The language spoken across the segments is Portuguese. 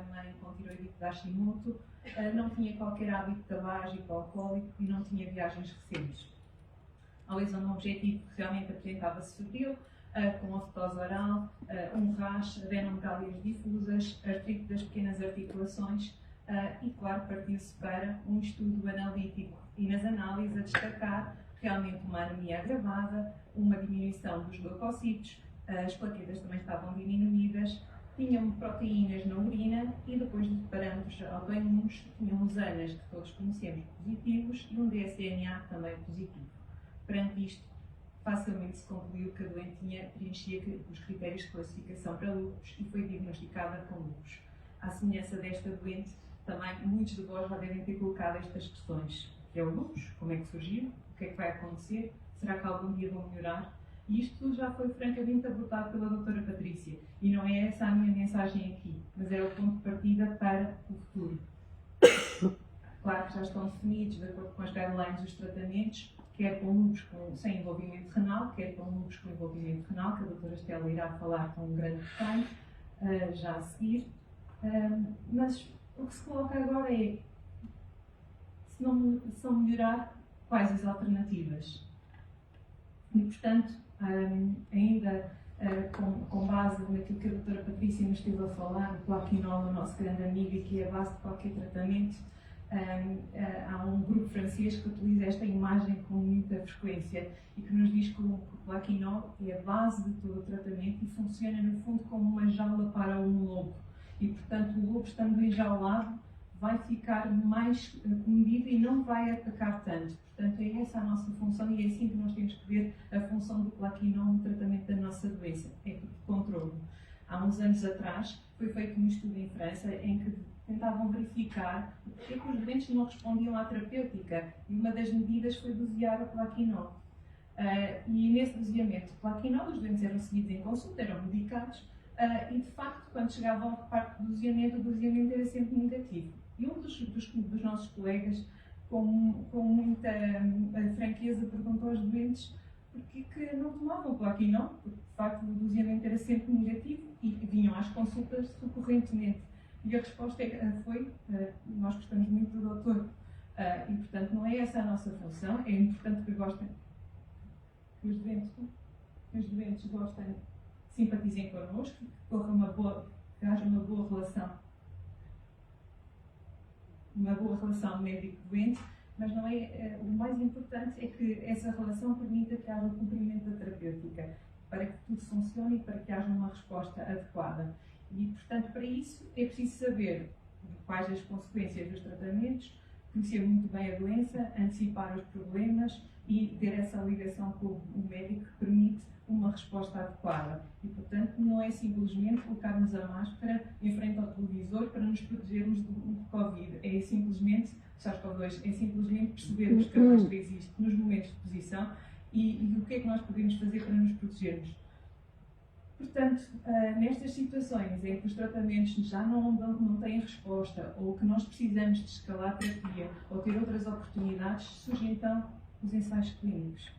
mãe com tiroidite de Hashimoto, não tinha qualquer hábito tabágico, alcoólico e não tinha viagens recentes. A lesão no objetivo realmente apresentava-se febril, com afetose oral, um rash, adenomegálias difusas, artrite das pequenas articulações e, claro, partiu-se para um estudo analítico e nas análises a destacar realmente uma anemia agravada, uma diminuição dos leucócitos, as plaquetas também estavam diminuídas, tinham proteínas na urina e depois de parâmetros autoimunes, tinham os ANAs que todos conhecemos positivos e um DSNA também positivo. Perante isto, facilmente se concluiu que a doente preenchia os critérios de classificação para lúpus e foi diagnosticada com lúpus. À semelhança desta doente, também muitos de vós já devem ter colocado estas questões. O que é o lúpus? Como é que surgiu? O que é que vai acontecer? Será que algum dia vou melhorar? E isto tudo já foi francamente abordado pela doutora Patrícia. E não é essa a minha mensagem aqui, mas é o ponto de partida para o futuro. Claro que já estão definidos, de acordo com as guidelines, os tratamentos, quer com lúpus sem envolvimento renal, quer com lúpus com envolvimento renal, que a doutora Estela irá falar com um grande detalhe, já a seguir. Mas o que se coloca agora é, se não melhorar, quais as alternativas? E, portanto, ainda com base naquilo que a doutora Patrícia nos esteve a falar, o plaquinol, o nosso grande amigo e que é a base de qualquer tratamento, há um grupo francês que utiliza esta imagem com muita frequência e que nos diz que o plaquinol é a base de todo o tratamento e funciona, no fundo, como uma jaula para um lobo. E, portanto, o lobo, estando enjaulado, vai ficar mais comedido e não vai atacar tanto. Portanto, é essa a nossa função e é assim que nós temos que ver a função do plaquinol no tratamento da nossa doença, é de controle. Há uns anos atrás, foi feito um estudo em França em que tentavam verificar porque é que os doentes não respondiam à terapêutica e uma das medidas foi dosear o plaquinol. E nesse doseamento de plaquinol, os doentes eram seguidos em consulta, eram medicados e, de facto, quando chegavam à parte do doseamento, o doseamento era sempre negativo. E um dos nossos colegas, com muita franqueza, perguntou aos doentes porque que não tomavam plaquinol, porque de facto o doseamento era sempre negativo e vinham às consultas recorrentemente. E a resposta foi, nós gostamos muito do doutor e portanto não é essa a nossa função, é importante que os doentes gostem, simpatizem connosco, que haja uma boa relação médico-doente, mas não é, o mais importante é que essa relação permita que haja o cumprimento da terapêutica, para que tudo funcione e para que haja uma resposta adequada. E, portanto, para isso é preciso saber quais as consequências dos tratamentos, conhecer muito bem a doença, antecipar os problemas e ter essa ligação com o médico que permite uma resposta adequada. E, portanto, não é simplesmente colocarmos a máscara em frente ao televisor para nos protegermos do Covid. É simplesmente, SARS-CoV-2, é simplesmente percebermos que a máscara existe nos momentos de posição e o que é que nós podemos fazer para nos protegermos. Portanto, nestas situações em que os tratamentos já não têm resposta ou que nós precisamos de escalar a terapia ou ter outras oportunidades, surgem então os ensaios clínicos.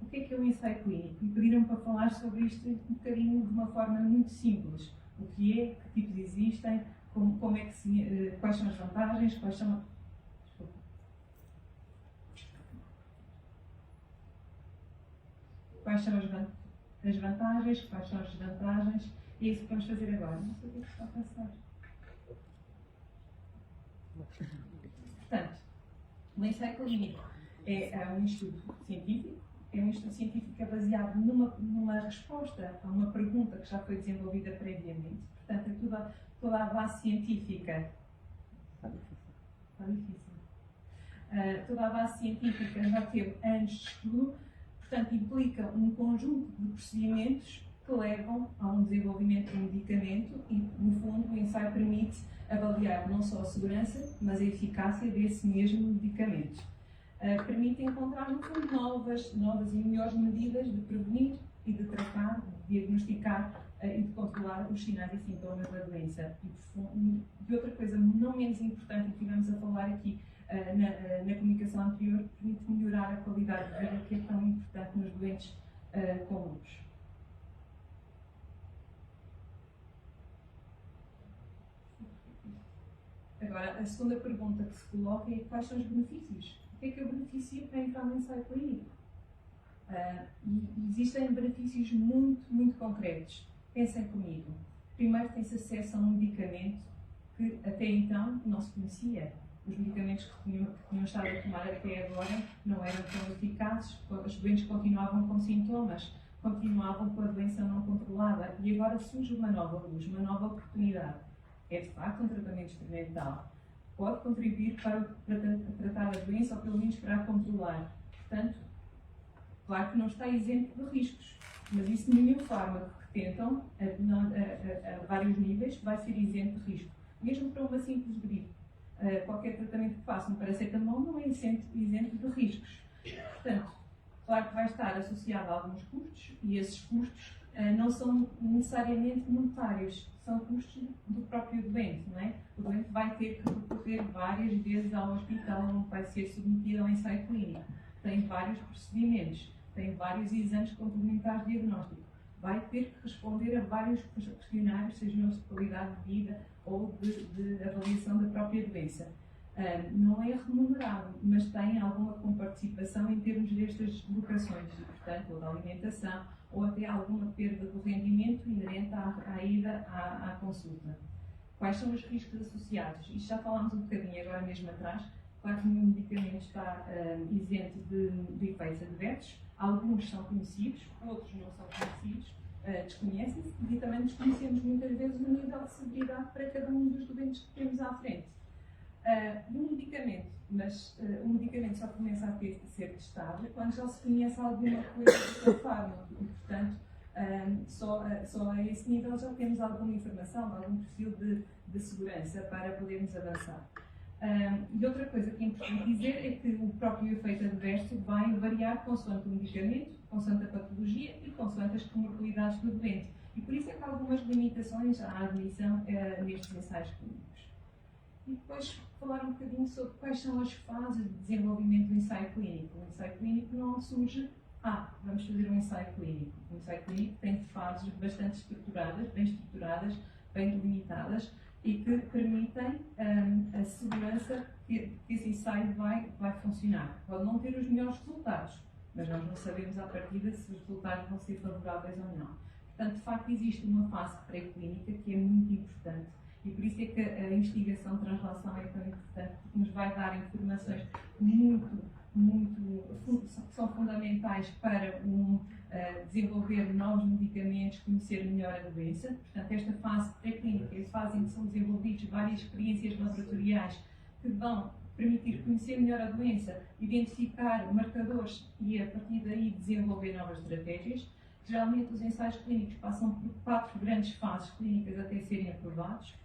O que é o ensaio clínico? E pediram-me para falar sobre isto um bocadinho de uma forma muito simples. O que é, que tipos existem, como é que quais são as vantagens, quais são as vantagens, quais são as desvantagens, e é isso que vamos fazer agora. Não sei o que está a passar. Portanto, o ensaio clínico é um estudo científico, que é baseado numa resposta a uma pergunta que já foi desenvolvida previamente. Portanto, é toda a base científica. Está difícil. Toda a base científica já teve anos de estudo. Portanto, implica um conjunto de procedimentos que levam a um desenvolvimento de um medicamento e, no fundo, o ensaio permite avaliar não só a segurança, mas a eficácia desse mesmo medicamento. Permite encontrar, no fundo, novas e melhores medidas de prevenir e de tratar, de diagnosticar e de controlar os sinais e sintomas da doença. E outra coisa não menos importante, que tivemos a falar aqui, na comunicação anterior, permite melhorar a qualidade de vida, que é tão importante nos doentes com lúpus. Agora, a segunda pergunta que se coloca é quais são os benefícios? O que é o benefício para entrar no ensaio clínico? E existem benefícios muito concretos. Pensem comigo. Primeiro, tem-se acesso a um medicamento que até então não se conhecia. Os medicamentos que tinham estado a tomar até agora não eram tão eficazes, os doentes continuavam com sintomas, continuavam com a doença não controlada e agora surge uma nova luz, uma nova oportunidade. É de facto um tratamento experimental. Pode contribuir para tratar a doença ou pelo menos para a controlar. Portanto, claro que não está isento de riscos, mas isso nenhum fármaco que tentam a vários níveis vai ser isento de risco. Mesmo para uma simples gripe. Qualquer tratamento que façam para paracetamol não é isento de riscos. Portanto, claro que vai estar associado a alguns custos e esses custos não são necessariamente monetários, são custos do próprio doente, não é? O doente vai ter que recorrer várias vezes ao hospital onde vai ser submetido ao ensaio clínico. Tem vários procedimentos, tem vários exames complementares de diagnóstico, vai ter que responder a vários questionários, sejam eles de qualidade de vida ou de avaliação da própria doença. Não é remunerado, mas tem alguma comparticipação em termos destas locações, portanto, ou da alimentação, ou até alguma perda do rendimento inerente à ida à consulta. Quais são os riscos associados? Isto já falámos um bocadinho agora mesmo atrás. Claro que nenhum medicamento está isento de efeitos adversos. Alguns são conhecidos, outros não são conhecidos, desconhecem-se e também desconhecemos muitas vezes o nível de severidade para cada um dos doentes que temos à frente. Um medicamento, mas o medicamento só começa a ser testado quando já se conhece alguma coisa do seu fármaco e, portanto, só a esse nível já temos alguma informação, algum perfil de segurança para podermos avançar. E outra coisa que é importante dizer é que o próprio efeito adverso vai variar consoante o medicamento, consoante a patologia e consoante as comorbilidades do doente. E por isso é que há algumas limitações à admissão nestes ensaios clínicos. E depois falar um bocadinho sobre quais são as fases de desenvolvimento do ensaio clínico. O ensaio clínico não surge, vamos fazer um ensaio clínico. O ensaio clínico tem fases bastante estruturadas, bem delimitadas, e que permitem a segurança que esse ensaio vai funcionar. Pode não ter os melhores resultados, mas nós não sabemos à partida se os resultados vão ser favoráveis ou não. Portanto, de facto, existe uma fase pré-clínica que é muito importante e por isso é que a investigação de translação é tão importante, porque nos vai dar informações que são fundamentais para desenvolver novos medicamentos, conhecer melhor a doença. Portanto, esta fase pré-clínica é a fase em que são desenvolvidas várias experiências laboratoriais que vão permitir conhecer melhor a doença, identificar marcadores e, a partir daí, desenvolver novas estratégias. Geralmente, os ensaios clínicos passam por 4 grandes fases clínicas até serem aprovados.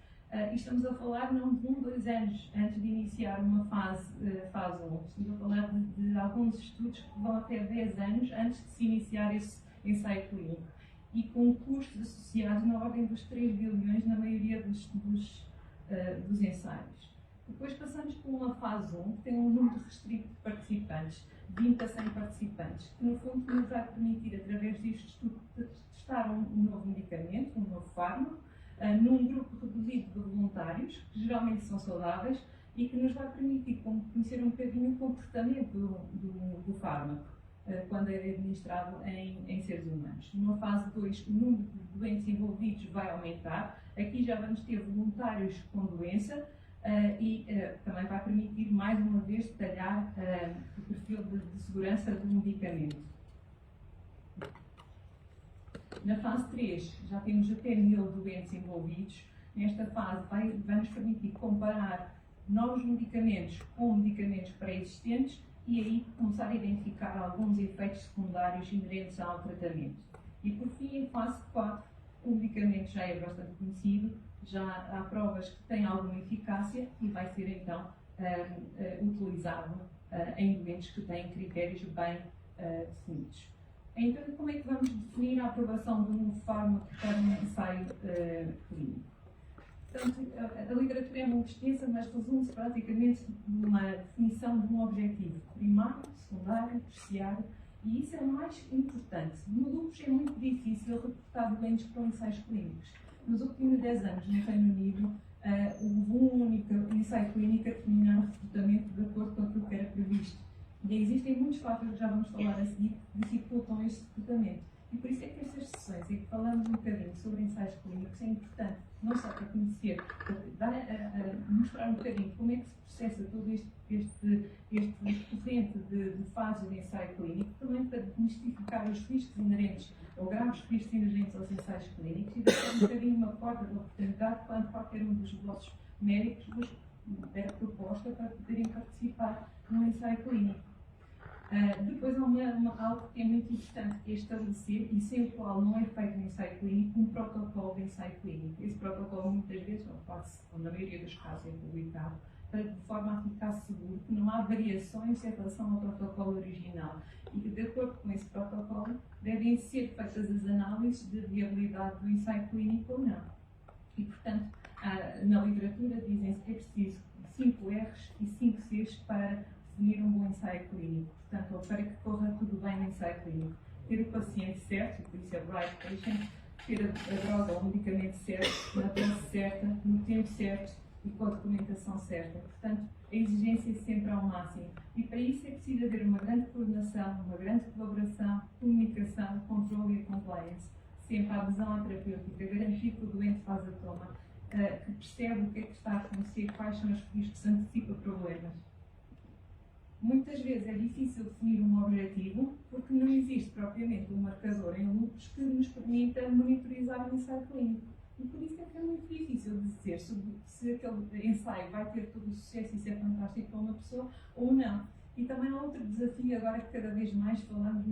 E estamos a falar não de 2 anos antes de iniciar uma fase 1. Estamos a falar de alguns estudos que vão até 10 anos antes de se iniciar esse ensaio clínico. E com custos associados na ordem dos 3 bilhões na maioria dos ensaios. Depois passamos por uma fase 1, que tem um número restrito de participantes, 20 a 100 participantes, que no fundo nos vai permitir, através deste estudo, testar um novo medicamento, um novo fármaco, num grupo reduzido de voluntários, que geralmente são saudáveis, e que nos vai permitir conhecer um bocadinho o comportamento do fármaco, quando é administrado em seres humanos. Numa fase 2, o número de doentes envolvidos vai aumentar. Aqui já vamos ter voluntários com doença, e também vai permitir, mais uma vez, detalhar o perfil de segurança do medicamento. Na fase 3, já temos até 1000 doentes envolvidos. Nesta fase, vai-nos permitir comparar novos medicamentos com medicamentos pré-existentes e aí começar a identificar alguns efeitos secundários inerentes ao tratamento. E, por fim, em fase 4, o medicamento já é bastante conhecido, já há provas que têm alguma eficácia e vai ser então utilizado em doentes que têm critérios bem definidos. Então, como é que vamos definir a aprovação de um novo fármaco para um ensaio clínico? Portanto, a literatura é muito extensa, mas resume-se praticamente numa definição de um objetivo primário, secundário, terciário, e isso é o mais importante. No lúpus é muito difícil reportar doentes para ensaios clínicos. Nos últimos 10 anos, no Reino Unido, houve um único ensaio ensaio clínico a determinar o recrutamento de acordo com aquilo que era previsto. E existem muitos fatores que já vamos falar a seguir que dificultam este recrutamento. E por isso é que estas sessões em que falamos um bocadinho sobre ensaios clínicos é importante, não só para conhecer, para mostrar um bocadinho como é que se processa todo este corrente de fases de ensaio clínico, também para desmistificar os riscos inerentes, ou graves riscos inerentes aos ensaios clínicos, e dar um bocadinho uma porta de oportunidade quando qualquer um dos vossos médicos vos der proposta para poderem participar no ensaio clínico. Depois há algo que é muito importante, que é estabelecer, e sem o qual não é feito um ensaio clínico, um protocolo de ensaio clínico. Esse protocolo muitas vezes, ou na maioria dos casos, é publicado, para de forma a ficar seguro que não há variações em relação ao protocolo original. E que, de acordo com esse protocolo, devem ser feitas as análises de viabilidade do ensaio clínico ou não. E, portanto, na literatura dizem-se que é preciso 5 R's e 5 C's para definir um bom ensaio clínico. Portanto, ou para que corra tudo bem no ensaio clínico. Ter o paciente certo, por isso é right patient, ter a droga ou o medicamento certo, na dose certa, no tempo certo e com a documentação certa. Portanto, a exigência é sempre ao máximo. E para isso é preciso haver uma grande coordenação, uma grande colaboração, comunicação, controle e compliance. Sempre a adesão à terapêutica, garantir que o doente faz a toma, que percebe o que é que está a acontecer, quais são os riscos, antecipa problemas. Muitas vezes é difícil definir um objetivo porque não existe propriamente um marcador em lupus que nos permita monitorizar o ensaio clínico. E por isso é que é muito difícil dizer se aquele ensaio vai ter todo o sucesso e se é fantástico para uma pessoa ou não. E também há outro desafio agora que cada vez mais falamos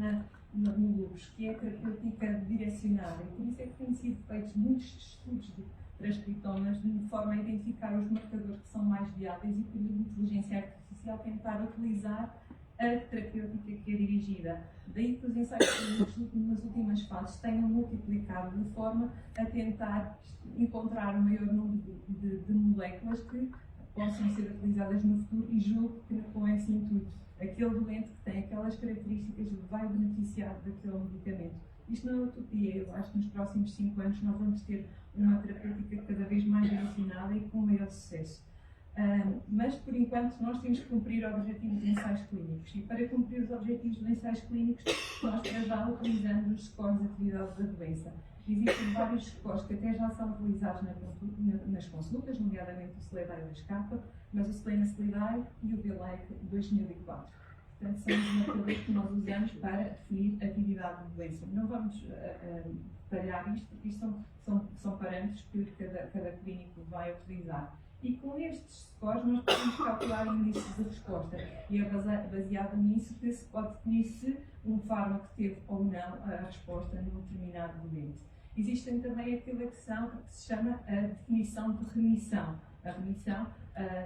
no lupus, que é a terapêutica direcionada. E por isso é que têm sido feitos muitos estudos de transcriptomas de forma a identificar os marcadores que são mais viáveis e por inteligência artificial tentar utilizar a terapêutica que é dirigida. Daí que os ensaios clínicos nas últimas fases tenham multiplicado de forma a tentar encontrar o maior número de moléculas que possam ser utilizadas no futuro e julgo que com esse intuito. Aquele doente que tem aquelas características vai beneficiar daquele medicamento. Isto não é utopia, eu acho que nos próximos 5 anos nós vamos ter uma terapêutica cada vez mais direcionada e com maior sucesso. Mas, por enquanto, nós temos que cumprir objetivos de ensaios clínicos. E para cumprir os objetivos de ensaios clínicos, nós para já utilizamos os scores de atividade da doença. Existem vários scores que até já são utilizados nas consultas, nomeadamente o SLEDAI da SCAPA, mas o SLENA SLEDAI e o BLAIC 2004. Portanto, são os marcadores que nós usamos para definir a atividade da doença. Não vamos detalhar isto, porque isto são parâmetros que cada clínico vai utilizar. E com estes scores nós podemos calcular índices de resposta e é baseado nisso que se pode definir se um fármaco teve ou não a resposta num determinado doente. Existem também aquela que se chama a definição de remissão. A remissão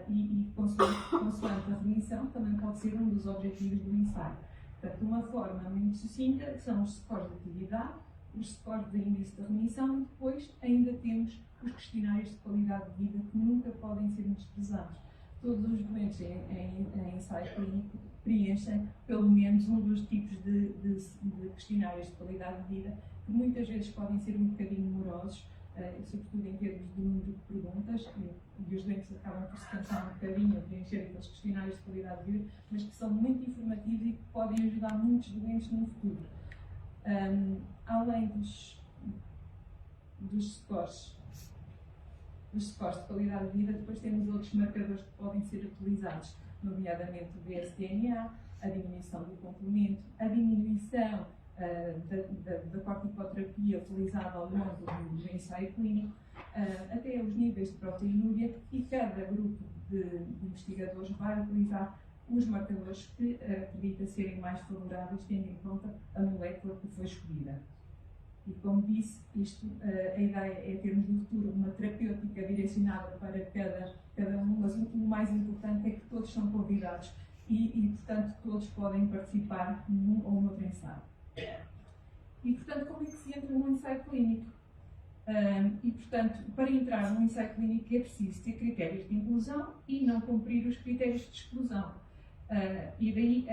e consoante a remissão também pode ser um dos objetivos do ensaio. Portanto, uma forma muito sucinta são os scores de atividade, os scores de índice de remissão e depois ainda temos os questionários de qualidade de vida que nunca podem ser desprezados. Todos os doentes em ensaio clínico preenchem pelo menos um dos tipos de questionários de qualidade de vida que muitas vezes podem ser um bocadinho morosos, sobretudo em termos de número de perguntas, e os doentes acabam por se cansar um bocadinho a preencher aqueles questionários de qualidade de vida, mas que são muito informativos e que podem ajudar muitos doentes no futuro. Além dos scores de qualidade de vida, depois temos outros marcadores que podem ser utilizados, nomeadamente o dsDNA, a diminuição do complemento, a diminuição da corticoterapia utilizada ao longo do ensaio clínico, até os níveis de proteinúria, e cada grupo de investigadores vai utilizar os marcadores que acredita serem mais favoráveis, tendo em conta a molécula que foi escolhida. E como disse, a ideia é termos no futuro uma terapêutica direcionada para cada um, mas o mais importante é que todos são convidados e portanto, todos podem participar num ou noutro ensaio. E, portanto, como é que se entra num ensaio clínico? E, portanto, para entrar num ensaio clínico é preciso ter critérios de inclusão e não cumprir os critérios de exclusão. E daí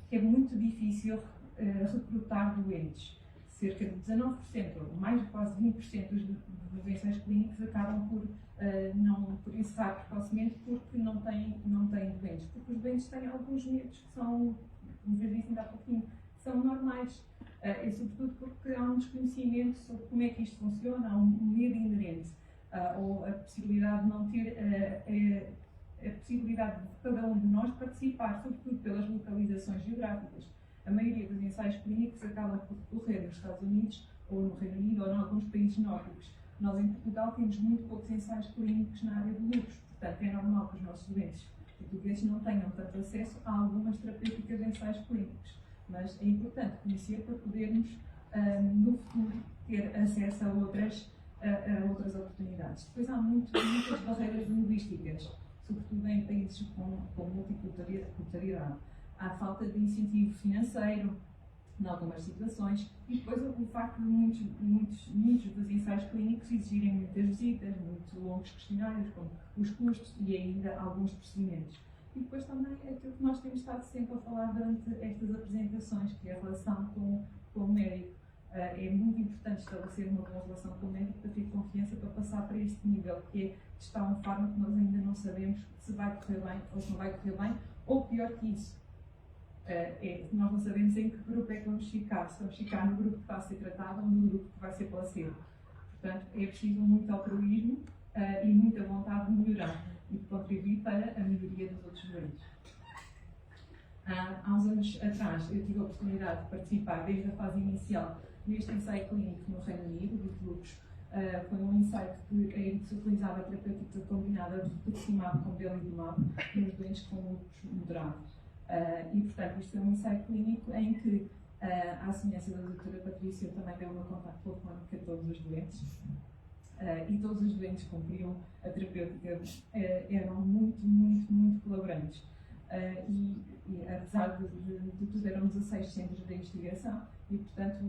que é muito difícil recrutar doentes. cerca de 19%, ou mais de quase 20% dos ensaios clínicos acabam por encerrar precocemente porque não têm doentes. Porque os doentes têm alguns medos que são, como eu disse ainda há pouquinho, que são normais. E sobretudo porque há um desconhecimento sobre como é que isto funciona, há um medo inerente, ou a possibilidade de não ter a possibilidade de cada um de nós participar, sobretudo pelas localizações geográficas. A maioria dos ensaios clínicos acaba por decorrer nos Estados Unidos, ou no Reino Unido, ou em alguns países nórdicos. Nós, em Portugal, temos muito poucos ensaios clínicos na área de lúpus, portanto, é normal que os nossos doentes portugueses não tenham tanto acesso a algumas terapêuticas de ensaios clínicos. Mas é importante conhecer para podermos, no futuro, ter acesso a outras oportunidades. Depois há muitas barreiras linguísticas, sobretudo em países com multiculturalidade. Há falta de incentivo financeiro em algumas situações e depois o facto de muitos dos ensaios clínicos exigirem muitas visitas, muito longos questionários, com os custos e ainda alguns procedimentos. E depois também é aquilo que nós temos estado sempre a falar durante estas apresentações, que é a relação com o médico. É muito importante estabelecer uma boa relação com o médico para ter confiança para passar para este nível, que é testar um fármaco que nós ainda não sabemos se vai correr bem ou se não vai correr bem, ou pior que isso, nós não sabemos em que grupo é que vamos ficar, se vamos ficar no grupo que está a ser tratado ou no grupo que vai ser placebo. Portanto, é preciso muito altruísmo e muita vontade de melhorar e de contribuir para a melhoria dos outros doentes. Há uns anos atrás, eu tive a oportunidade de participar desde a fase inicial neste ensaio clínico no Reino Unido, do lúpus. Foi um ensaio em que se utilizava a terapêutica combinada de rituximab com belimumab nos doentes com lúpus moderado. E, portanto, isto é um ensaio clínico em que, à semelhança da doutora Patrícia, eu também dei o meu contacto telefónico a todos os doentes. E todos os doentes que cumpriam a terapêutica eram muito colaborantes. E apesar de tudo, eram 16 centros de investigação e, portanto,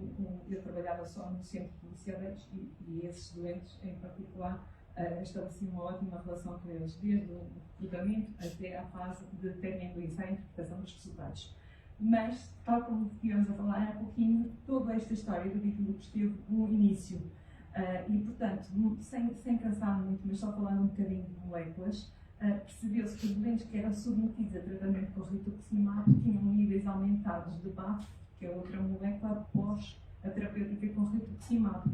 eu trabalhava só no centro de Luciadetes e esses doentes, em particular, estabeleciam uma ótima relação com eles, desde o recrutamento até à fase de término do ensaio e interpretação dos resultados. Mas, tal como estivemos a falar há pouquinho, toda esta história do lúpus teve um início. E, portanto, sem cansar muito, mas só falando um bocadinho de moléculas, percebeu-se que os doentes que eram submetidos a tratamento com rituximab tinham níveis aumentados de BAFF, que é outra molécula, após a terapêutica com rituximab.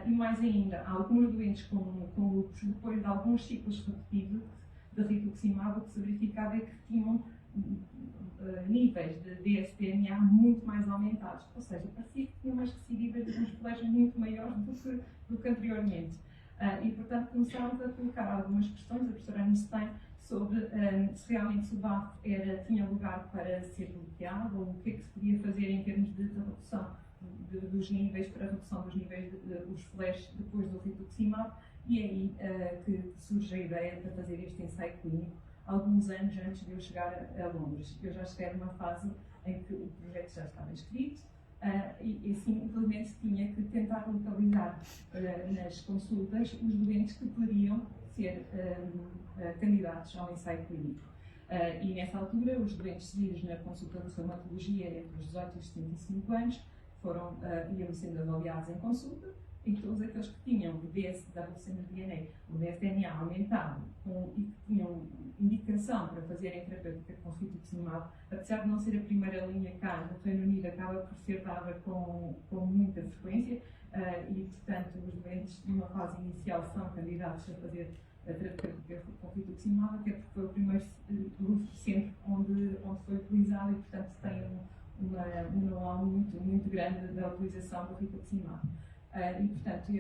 E mais ainda, alguns doentes com lúpus, depois de alguns ciclos repetidos de rituximab, o que se verificava é que tinham níveis de dsPNA muito mais aumentados, ou seja, parecia que tinham umas recidivas de uns colégios muito maiores do que anteriormente. E, portanto, começámos a colocar algumas questões, a professora Einstein, sobre se realmente o BAFF tinha lugar para ser bloqueado, ou o que é que se podia fazer em termos de redução dos níveis, para a redução dos níveis dos flashes depois do rituximab, e é aí que surge a ideia de fazer este ensaio clínico, alguns anos antes de eu chegar a Londres. Eu já cheguei numa fase em que o projeto já estava escrito, e assim, infelizmente, tinha que tentar localizar nas consultas os doentes que poderiam ser candidatos ao ensaio clínico. E nessa altura, os doentes seguidos na consulta de reumatologia entre os 18 e os 75 anos iam sendo avaliados em consulta, e todos aqueles que tinham o dsDNA, o dsDNA aumentado e que tinham indicação para fazerem terapêutica com rituximab, apesar de não ser a primeira linha cá no Reino Unido, acaba por ser dada com muita frequência, e, portanto, os doentes numa fase inicial são candidatos a fazer a terapêutica com rituximab, até porque foi o primeiro centro onde foi utilizado e, portanto, tem um know-how muito grande da utilização do rituximab. E, portanto,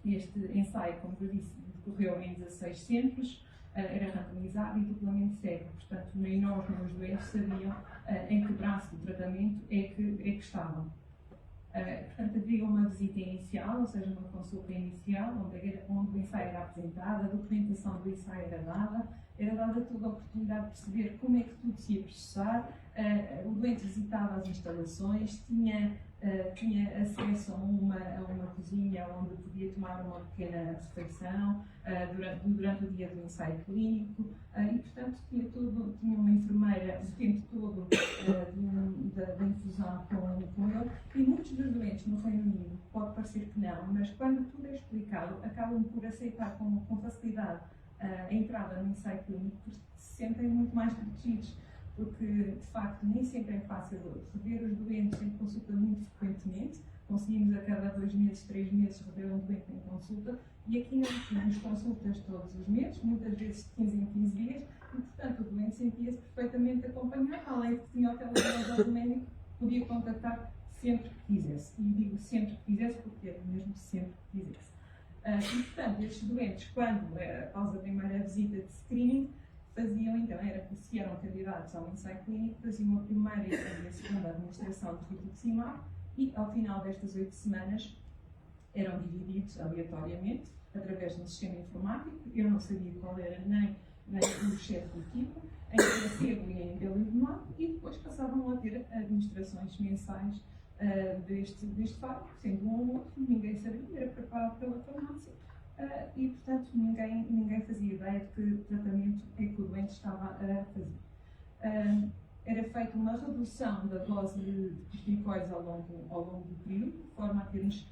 este ensaio, como eu disse, decorreu em 16 centros, era randomizado e duplamente cego. Portanto, nem nós nem os doentes sabiam em que braço do tratamento é que estavam. Portanto, havia uma visita inicial, ou seja, uma consulta inicial, onde o ensaio era apresentado, a documentação do ensaio era dada toda a oportunidade de perceber como é que tudo se ia processar. O doente visitava as instalações, tinha tinha acesso a uma cozinha onde podia tomar uma pequena refeição durante o dia do ensaio clínico e, portanto, tinha uma enfermeira o tempo todo da infusão com ele. E muitos dos doentes no Reino Unido, pode parecer que não, mas quando tudo é explicado, acabam por aceitar com facilidade a entrada no ensaio clínico, porque se sentem muito mais protegidos. Porque, de facto, nem sempre é fácil rever os doentes em consulta muito frequentemente. Conseguimos a cada 2 meses, 3 meses rever um doente em consulta e aqui não tínhamos consultas todos os meses, muitas vezes de 15 em 15 dias e, portanto, o doente sentia-se perfeitamente acompanhado, além de que tinha o telemóvel do médico, podia contactar sempre que quisesse. E digo sempre que quisesse porque era mesmo sempre que quisesse. E, portanto, estes doentes, quando, após a primeira visita de screening, faziam então, se eram candidatos ao ensaio clínico, faziam a primeira e a segunda administração de rituximab e, ao final destas 8 semanas, eram divididos aleatoriamente, através de um sistema informático. Eu não sabia qual era nem o chefe do equipa, em placebo e em belimumab, e depois passavam a ter administrações mensais deste fármaco, sendo um ou outro, ninguém sabia, era preparado pela farmácia. E, portanto, ninguém fazia ideia de que tratamento é que o doente estava a fazer. Era feita uma redução da dose de corticoides ao longo do período, de forma a termos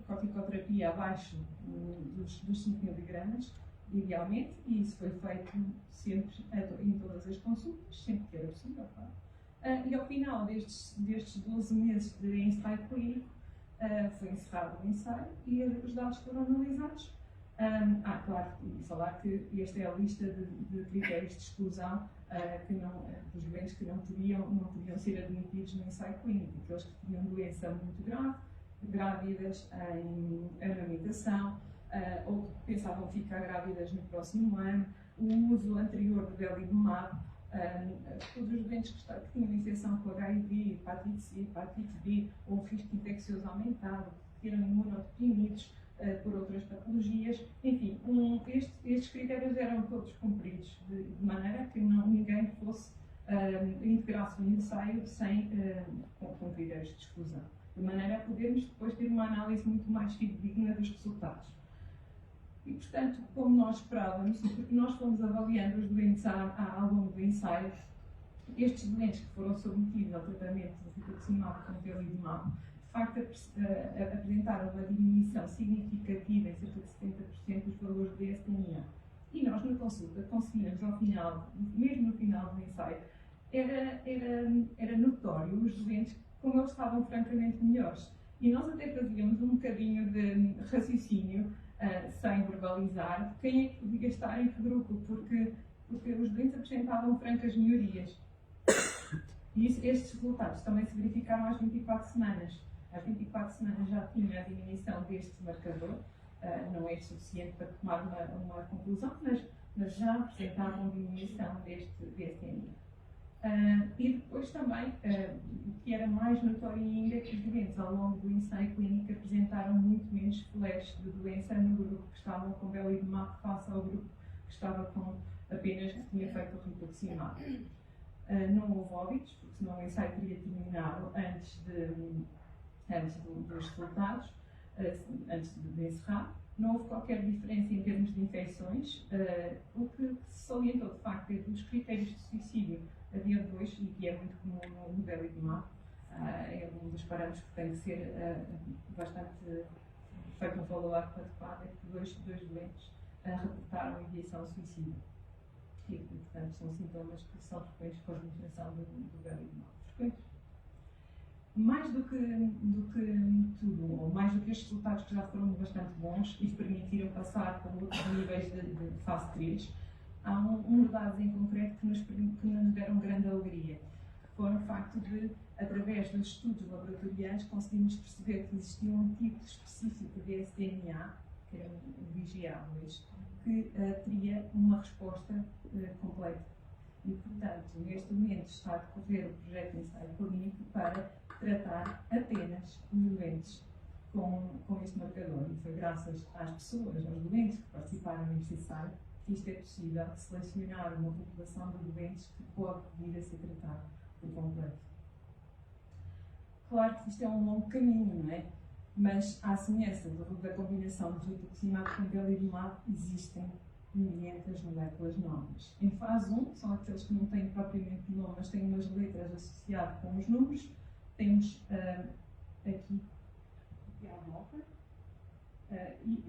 corticoterapia abaixo dos 5 mg, idealmente, e isso foi feito sempre em todas as consultas, sempre que era possível, claro. E ao final destes 12 meses de ensaio clínico, foi encerrado o ensaio e os dados foram analisados. Claro, e falar que esta é a lista de critérios de exclusão dos doentes que não podiam ser admitidos no ensaio clínico, aqueles que tinham doença muito grave, grávidas em amamentação, ou que pensavam ficar grávidas no próximo ano, o uso anterior do belimumab, todos os doentes que tinham infecção com HIV, hepatite C, hepatite B, ou risco infeccioso aumentado, que eram imunodeprimidos por outras patologias, enfim, estes critérios eram todos cumpridos, de maneira que ninguém fosse integrar-se no ensaio com critérios de exclusão, de maneira a podermos depois ter uma análise muito mais fidedigna dos resultados. E, portanto, como nós esperávamos, porque nós fomos avaliando os doentes ao longo do ensaio, estes doentes que foram submetidos ao tratamento de rituximab com belimumab, de facto apresentaram uma diminuição significativa, em cerca de 70% dos valores do DSTMA. E nós, na consulta, conseguimos, ao final, mesmo no final do ensaio, era notório os doentes como eles estavam francamente melhores. E nós até fazíamos um bocadinho de raciocínio, sem verbalizar, quem é que podia estar em que grupo, porque os doentes apresentavam francas melhorias. E estes resultados também se verificaram às 24 semanas. Às 24 semanas já tinha a diminuição deste marcador, não é suficiente para tomar uma conclusão, mas já apresentavam diminuição deste DSTMA. E depois também, o que era mais notório ainda, é que os doentes ao longo do ensaio clínico apresentaram muito menos flashes de doença no grupo que estavam com belimumab face ao grupo que estava com apenas que tinha feito o rituximab. Não houve óbitos, porque senão o ensaio teria terminado antes dos resultados, antes de encerrar. Não houve qualquer diferença em termos de infecções, o que se salientou de facto é que os critérios de suicídio havia 2, e que é muito comum no belimumab, é um dos parâmetros que tem que ser bastante feito um follow-up adequado, é que dois doentes reportaram ideação suicida. E, portanto, são sintomas que são frequentes com a administração do belimumab. Frequentes. Mais do que tudo, ou mais do que estes resultados que já foram bastante bons e permitiram passar para outros níveis de fase 3, há um dados em concreto que nos deram grande alegria, que foram o facto de, através dos estudos laboratoriais, conseguimos perceber que existia um tipo específico de SDMA, que eram vigiáveis, que teria uma resposta completa. E, portanto, neste momento está a decorrer o projeto de ensaio clínico para tratar apenas os doentes com este marcador. E foi graças às pessoas, aos doentes que participaram neste ensaio, que isto é possível selecionar uma população de doentes que pode vir a ser tratada por completo. Claro que isto é um longo caminho, não é? Mas, à semelhança da combinação de rituximab com belimumab, existem 500 moléculas novas. Em fase 1, são aqueles que não têm propriamente nome, mas têm umas letras associadas com os números. Temos aqui à volta e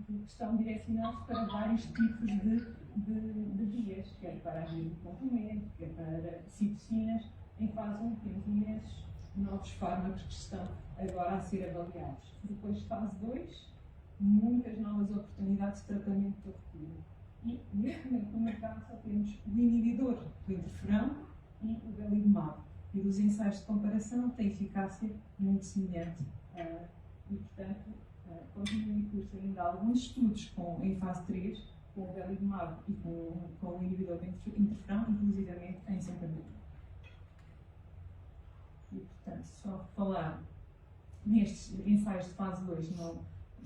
que estão direcionados para vários tipos de vias, quer para a via do complemento, quer para citocinas. Em fase 1 temos imensos novos fármacos que estão agora a ser avaliados. Depois, fase 2, muitas novas oportunidades de tratamento do rotino. E, neste momento, no mercado só temos o inibidor do interferão e o belimumab. E dos ensaios de comparação tem eficácia muito semelhante. E, portanto, continuam em curso ainda alguns estudos em fase 3, com o belimumab e com o inibidor do interferão, inclusivamente em sentamento. E, portanto, só falar nestes ensaios de fase 2,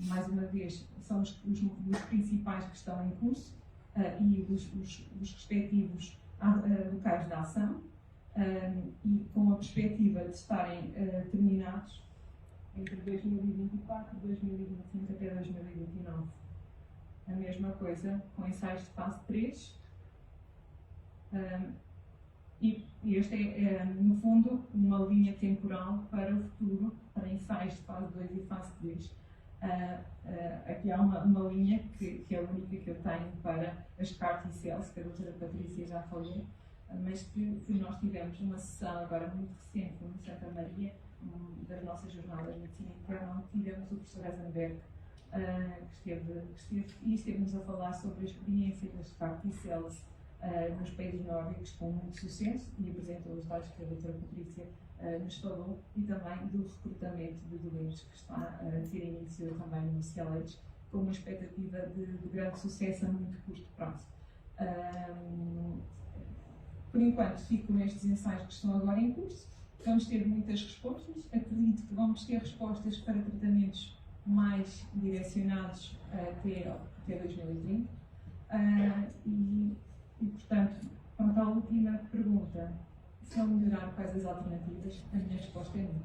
mais uma vez, são os principais que estão em curso e os respectivos locais de ação, e com a perspectiva de estarem terminados entre 2024 e 2025 até 2029. A mesma coisa com ensaios de fase 3. E este é, no fundo, uma linha temporal para o futuro, para ensaios de fase 2 e fase 3. Aqui há uma linha que é a única que eu tenho para as CAR T-cells, que a doutora Patrícia já falou, mas que nós tivemos uma sessão agora muito recente no Santa Maria, das nossas jornadas de medicina interna, onde tivemos o professor Eisenberg, que esteve-nos a falar sobre a experiência das CAR T-cells nos países nórdicos com muito sucesso, e apresentou os dados que a doutora Patrícia nos falou, e também do recrutamento de doentes que está a ter início também no CLH, com uma expectativa de grande sucesso a muito curto prazo. Por enquanto, fico nestes ensaios que estão agora em curso. Vamos ter muitas respostas. Acredito que vamos ter respostas para tratamentos mais direcionados até 2030. E, portanto, quanto à última pergunta, se não melhorar, quais as alternativas? A minha resposta é não.